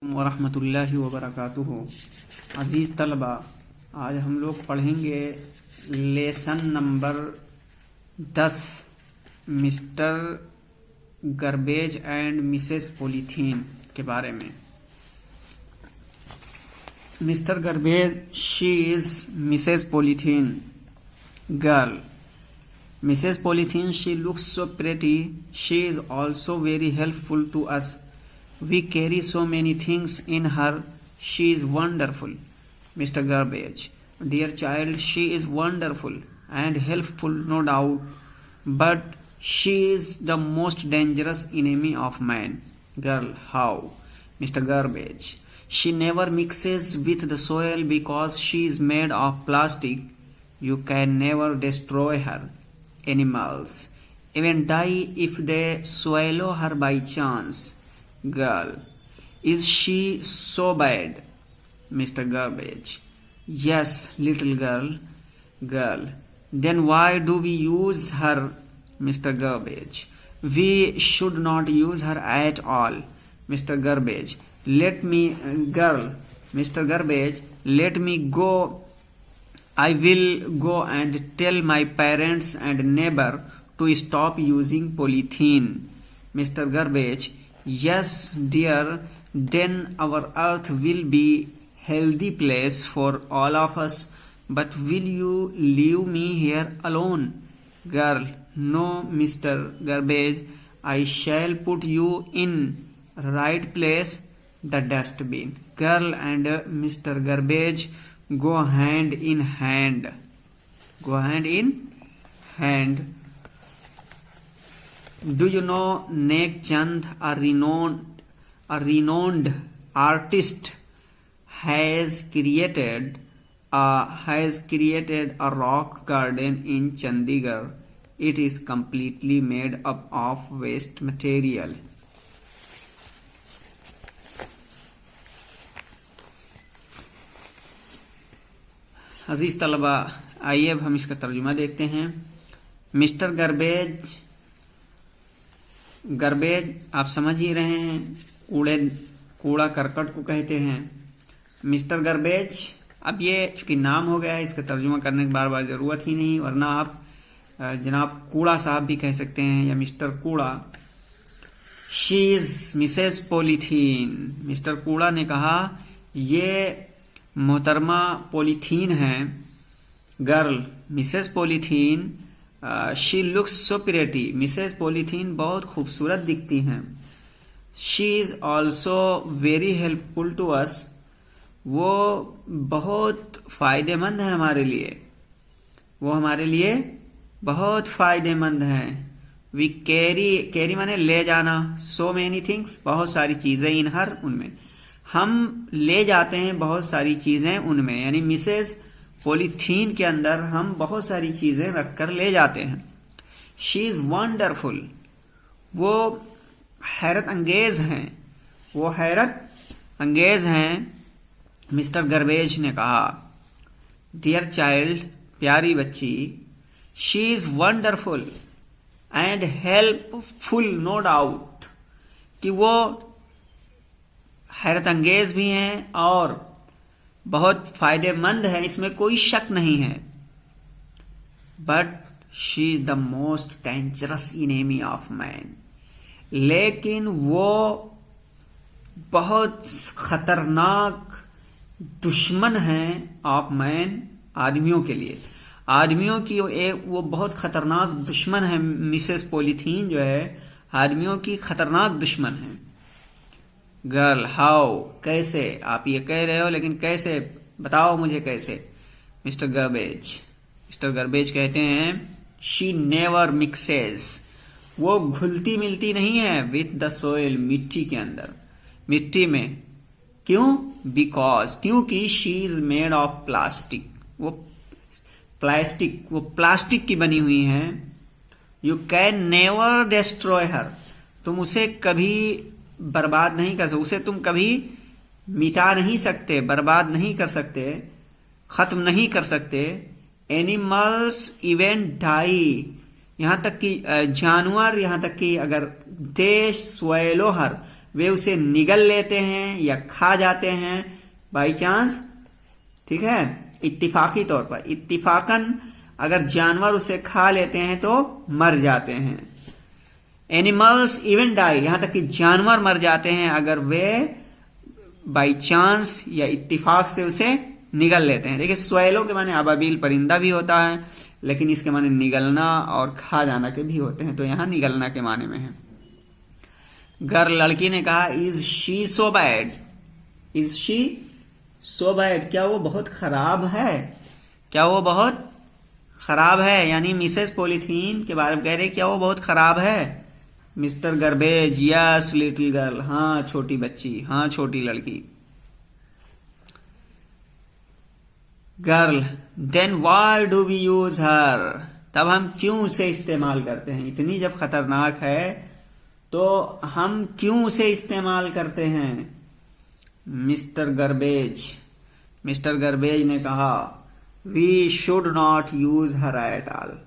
वरहमतुल्लाहि वबरकातुहू। अज़ीज़ तलबा, आज हम लोग पढ़ेंगे lesson number 10 mister garbage and Mrs polythene के बारे में। Mister garbage, she is Mrs polythene girl. Mrs. Polythene, she looks so pretty. She is also very helpful to us. We carry so many things in her. She is wonderful. Mr. Garbage, dear child, she is wonderful and helpful, no doubt, but she is the most dangerous enemy of man. Girl, how? Mr. Garbage, she never mixes with the soil because she is made of plastic. You can never destroy her. Animals even die if they swallow her by chance. Girl, is she so bad? Mr. Garbage, yes, little girl. Girl, then why do we use her? Mr. Garbage, we should not use her at all. Mr. Garbage, Mr. Garbage, let me go. I will go and tell my parents and neighbor to stop using polythene. Mr. Garbage, yes, dear, then our earth will be healthy place for all of us. But will you leave me here alone? Girl, no, Mr. Garbage, I shall put you in right place, the dustbin. Girl and Mr. Garbage go hand in hand. Go hand in hand. Do you know Nek Chand, a renowned artist, has created a rock garden in Chandigarh. It is completely made up of waste material. अजीज़ तलबा, आइए अब हम इसका तर्जुमा देखते हैं। Mister garbage आप समझ ही रहे हैं, कूड़ा करकट को कहते हैं। मिस्टर गार्बेज, अब ये चूंकि नाम हो गया है, इसका तर्जुमा करने की बार बार ज़रूरत ही नहीं, वरना आप जनाब कूड़ा साहब भी कह सकते हैं या मिस्टर कूड़ा। She is Mrs polythene. Mr कूड़ा ने कहा ये मोहतरमा पॉलीथीन है। Girl, Mrs polythene, she looks so pretty. Mrs polythene बहुत खूबसूरत दिखती हैं। She is also very helpful to us. वो बहुत फ़ायदेमंद है हमारे लिए। वो हमारे लिए बहुत फ़ायदेमंद है। वी कैरी माने ले जाना, सो मैनी थिंग्स, बहुत सारी चीज़ें इन हर, उनमें हम ले जाते हैं बहुत सारी चीज़ें उनमें, यानी मिसेस पॉलीथीन के अंदर हम बहुत सारी चीज़ें रखकर ले जाते हैं। शी इज़ वंडरफुल, वो हैरत अंगेज हैं, वो हैरत अंगेज हैं। मिस्टर गार्बेज ने कहा, डियर चाइल्ड, प्यारी बच्ची, she is wonderful and helpful, no doubt, कि वो हैरत अंगेज भी हैं और बहुत फायदेमंद है, इसमें कोई शक नहीं है। But she is the most dangerous enemy of man, लेकिन वो बहुत खतरनाक दुश्मन है ऑफ मैन, आदमियों के लिए। आदमियों की वो बहुत खतरनाक दुश्मन है। मिसेस पॉलीथीन जो है आदमियों की खतरनाक दुश्मन है। गर्ल, हाउ, कैसे? आप ये कह रहे हो, लेकिन कैसे? बताओ मुझे कैसे। मिस्टर गार्बेज कहते हैं, शी नेवर मिक्सेस, वो घुलती मिलती नहीं है विथ द सोइल, मिट्टी के अंदर, मिट्टी में। क्यों? बिकॉज, क्योंकि she is made of plastic, वो प्लास्टिक की बनी हुई है। यू कैन नेवर डिस्ट्रॉय हर, तुम उसे कभी बर्बाद नहीं कर सकते, उसे तुम कभी मिटा नहीं सकते, बर्बाद नहीं कर सकते, खत्म नहीं कर सकते। एनिमल्स इवन डाई, यहां तक कि जानवर, यहां तक कि अगर दे स्वैलो हर, वे उसे निगल लेते हैं या खा जाते हैं बाई चांस, ठीक है, इत्तिफाकी तौर पर। इत्तिफाकन अगर जानवर उसे खा लेते हैं तो मर जाते हैं। एनिमल्स इवन डाई, यहां तक कि जानवर मर जाते हैं अगर वे बाई चांस या इत्तिफाक से उसे निगल लेते हैं। देखिए स्वैलो के माने अबाबील परिंदा भी होता है, लेकिन इसके माने निगलना और खा जाना के भी होते हैं, तो यहां निगलना के माने में है। गर्ल, लड़की ने कहा, is she so bad, is she so bad, क्या वो बहुत खराब है, क्या वो बहुत खराब है, यानी मिसेस पॉलीथीन के बारे में कह रहे क्या वो बहुत खराब है। Mister garbage, yes little girl, हाँ छोटी बच्ची, हाँ छोटी लड़की। Girl, then why do we use her, तब हम क्यों उसे इस्तेमाल करते हैं, इतनी जब खतरनाक है तो हम क्यों उसे इस्तेमाल करते हैं। मिस्टर गार्बेज, मिस्टर गार्बेज ने कहा, we should not use her at all,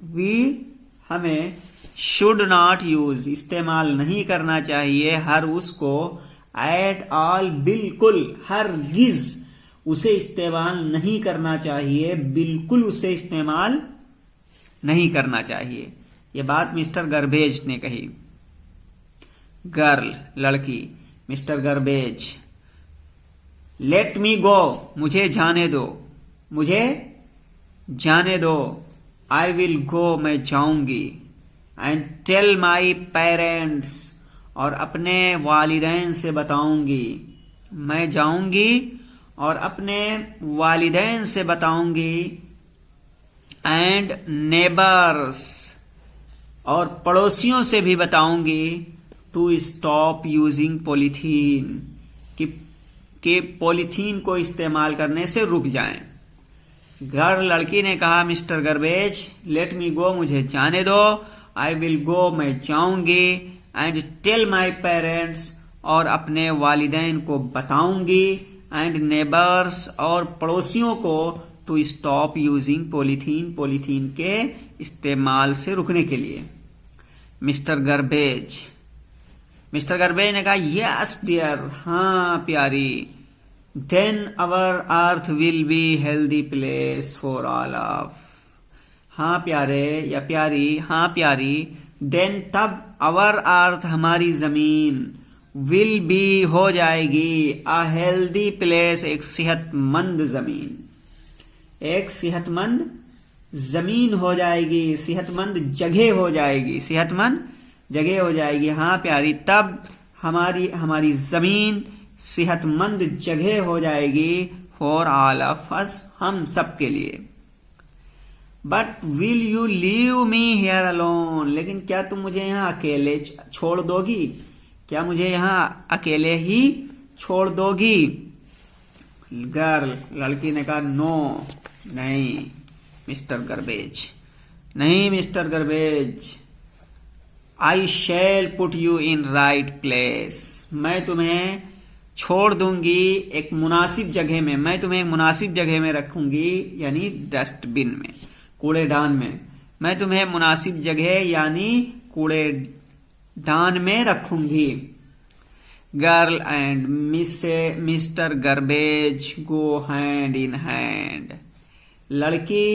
we हमें शुड नॉट यूज इस्तेमाल नहीं करना चाहिए, हर उसको, एट ऑल बिल्कुल, हरगिज उसे इस्तेमाल नहीं करना चाहिए, बिल्कुल उसे इस्तेमाल नहीं करना चाहिए। यह बात मिस्टर गार्बेज ने कही। गर्ल, लड़की, मिस्टर गार्बेज, लेट मी गो, मुझे जाने दो, मुझे जाने दो, आई विल गो, मैं जाऊंगी, एंड टेल माई पेरेंट्स, और अपने वालिदैन से बताऊंगी, मैं जाऊंगी और अपने वालिदैन से बताऊंगी, एंड नेबर्स, और पड़ोसियों से भी बताऊंगी, टू स्टॉप यूजिंग पॉलीथीन, कि पॉलीथीन को इस्तेमाल करने से रुक जाएं। गर्ल, लड़की ने कहा, मिस्टर गार्बेज, लेट मी गो, मुझे जाने दो, आई विल गो, मैं जाऊंगी, एंड टेल माई पेरेंट्स, और अपने वालिदैन को बताऊंगी, एंड नेबर्स, और पड़ोसियों को, to stop using polythene, polythene के इस्तेमाल से रुकने के लिए। मिस्टर गार्बेज, मिस्टर गार्बेज ने कहा, यस डियर, हाँ प्यारी, then our earth will be healthy place for all of, हाँ प्यारे या प्यारी, हाँ प्यारी, देन तब, अवर अर्थ हमारी जमीन, विल बी हो जाएगी, अ हेल्दी प्लेस एक सेहतमंद जमीन, एक सेहतमंद जमीन हो जाएगी, सेहतमंद जगह हो जाएगी, सेहतमंद जगह हो जाएगी, हाँ प्यारी, तब हमारी जमीन सेहतमंद जगह हो जाएगी, फॉर ऑल ऑफ अस, हम सब के लिए। But will you leave me here alone, लेकिन क्या तुम मुझे यहाँ अकेले छोड़ दोगी, क्या मुझे यहाँ अकेले ही छोड़ दोगी। गर्ल, लड़की ने कहा, नो, नहीं मिस्टर गार्बेज, नहीं Mr garbage, I shall put you in right place, मैं तुम्हें छोड़ दूंगी एक मुनासिब जगह में, मैं तुम्हें एक मुनासिब जगह में रखूंगी, यानी डस्टबिन में, कूड़ेदान में, मैं तुम्हें मुनासिब जगह यानी कूड़ेदान में रखूंगी। Girl and mister garbage go hand in hand, लड़की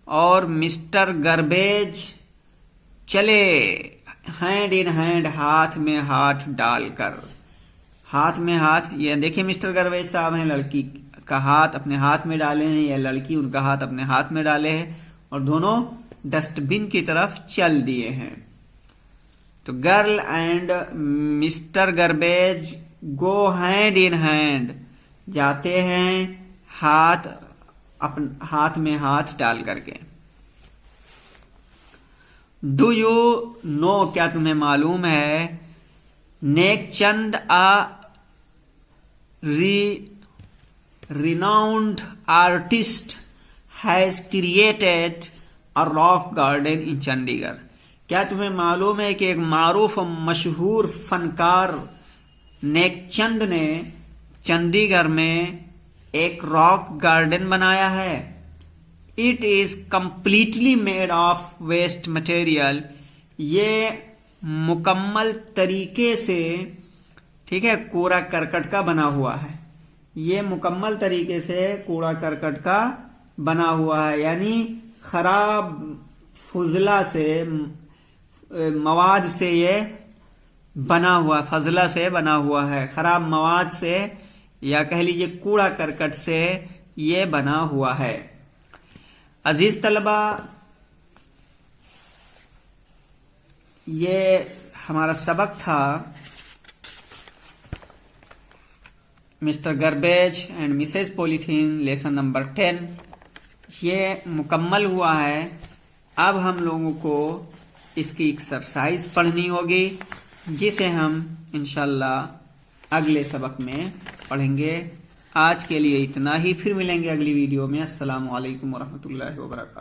और मिस्टर गार्बेज चले हैंड इन हैंड, हाथ में हाथ डालकर, हाथ में हाथ, ये देखिए मिस्टर गार्बेज साहब हैं, लड़की का हाथ अपने हाथ में डाले हैं, या लड़की उनका हाथ अपने हाथ में डाले हैं, और दोनों डस्टबिन की तरफ चल दिए हैं। तो girl and mister garbage go hand in hand, जाते हैं हाथ में हाथ डाल करके। डू यू नो, क्या तुम्हें मालूम है, Nek Chand renowned artist has created a rock garden in Chandigarh, क्या तुम्हें मालूम है कि एक मारूफ और मशहूर फनकार नेकचंद ने चंडीगढ़ में एक रॉक गार्डन बनाया है। It is completely made of waste material, ये मुकम्मल तरीके से ठीक है, कूड़ा करकट का बना हुआ है। ये मुकम्मल तरीके से कूड़ा करकट का बना हुआ है, यानी खराब फजला से, मवाद से ये बना हुआ, फजला से बना हुआ है, खराब मवाद से या कह लीजिए कूड़ा करकट से ये बना हुआ है। अजीज तलबा, ये हमारा सबक था mister garbage and Mrs polythene, lesson number 10। ये मुकम्मल हुआ है। अब हम लोगों को इसकी एक्सरसाइज पढ़नी होगी, जिसे हम इंशाल्लाह अगले सबक में पढ़ेंगे। आज के लिए इतना ही, फिर मिलेंगे अगली वीडियो में। अस्सलामु अलैकुम वरहमतुल्लाहि वबरकातुहू।